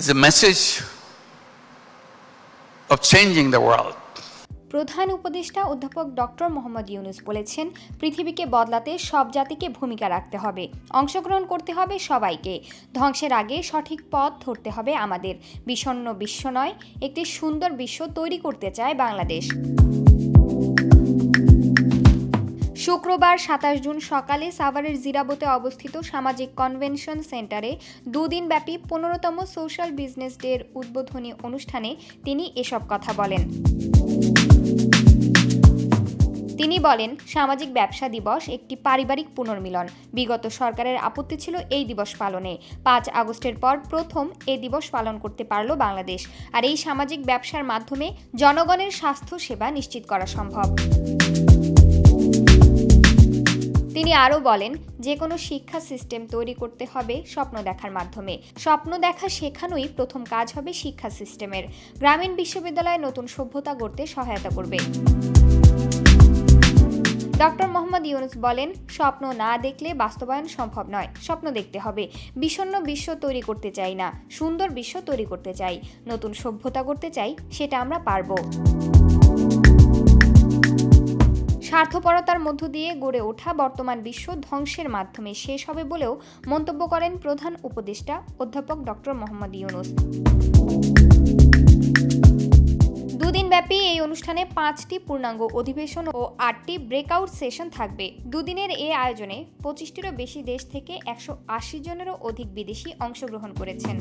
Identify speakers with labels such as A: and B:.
A: is a message of changing the world.
B: প্রধান উপদেষ্টা অধ্যাপক ডক্টর মোহাম্মদ ইউনূস বলেছেন, পৃথিবীকে বদলাতে সব জাতিকে ভূমিকা রাখতে হবে, অংশগ্রহণ করতে হবে সবাইকে। ধ্বংসের আগে সঠিক পথ ধরতে হবে আমাদের। বিষণ্ণ বিশ্ব নয়, একটি সুন্দর বিশ্ব তৈরি করতে চায় বাংলাদেশ। শুক্রবার ২৭ জুন সকালে সাভারের জিরাবোতে অবস্থিত সামাজিক কনভেনশন সেন্টারে দুদিনব্যাপী ১৫তম সোশ্যাল বিজনেস ডের উদ্বোধনী অনুষ্ঠানে তিনি এসব কথা বলেন। তিনি বলেন, সামাজিক ব্যবসা দিবস একটি পারিবারিক পুনর্মিলন। বিগত সরকারের আপত্তি ছিল এই দিবস পালনে। ৫ আগস্টের পর প্রথম এ দিবস পালন করতে পারল বাংলাদেশ। আর এই সামাজিক ব্যবসার মাধ্যমে জনগণের স্বাস্থ্য সেবা নিশ্চিত করা সম্ভব। তিনি আরও বলেন, যে কোনো শিক্ষা সিস্টেম তৈরি করতে হবে স্বপ্ন দেখার মাধ্যমে। স্বপ্ন দেখা শেখানোই প্রথম কাজ হবে শিক্ষা সিস্টেমের। গ্রামীণ বিশ্ববিদ্যালয়ে নতুন সভ্যতা গড়তে সহায়তা করবে। ডক্টর মোহাম্মদ ইউনূস বলেন, স্বপ্ন না দেখলে বাস্তবায়ন সম্ভব নয়। স্বপ্ন দেখতে হবে। বিষণ্ণ বিশ্ব তৈরি করতে চাই না, সুন্দর বিশ্ব তৈরি করতে চাই। নতুন সভ্যতা করতে চাই, সেটা আমরা পারব। স্বার্থপরতার মধ্য দিয়ে গড়ে ওঠা বর্তমান বিশ্ব ধ্বংসের মাধ্যমে শেষ হবে বলেও মন্তব্য করেন প্রধান উপদেষ্টা অধ্যাপক ডক্টর মোহাম্মদ ইউনূস। দুদিনব্যাপী এই অনুষ্ঠানে ৫টি পূর্ণাঙ্গ অধিবেশন ও ৮টি ব্রেকআউট সেশন থাকবে। দুদিনের এই আয়োজনে ২৫টিরও বেশি দেশ থেকে ১৮০ জনেরও অধিক বিদেশি অংশগ্রহণ করেছেন।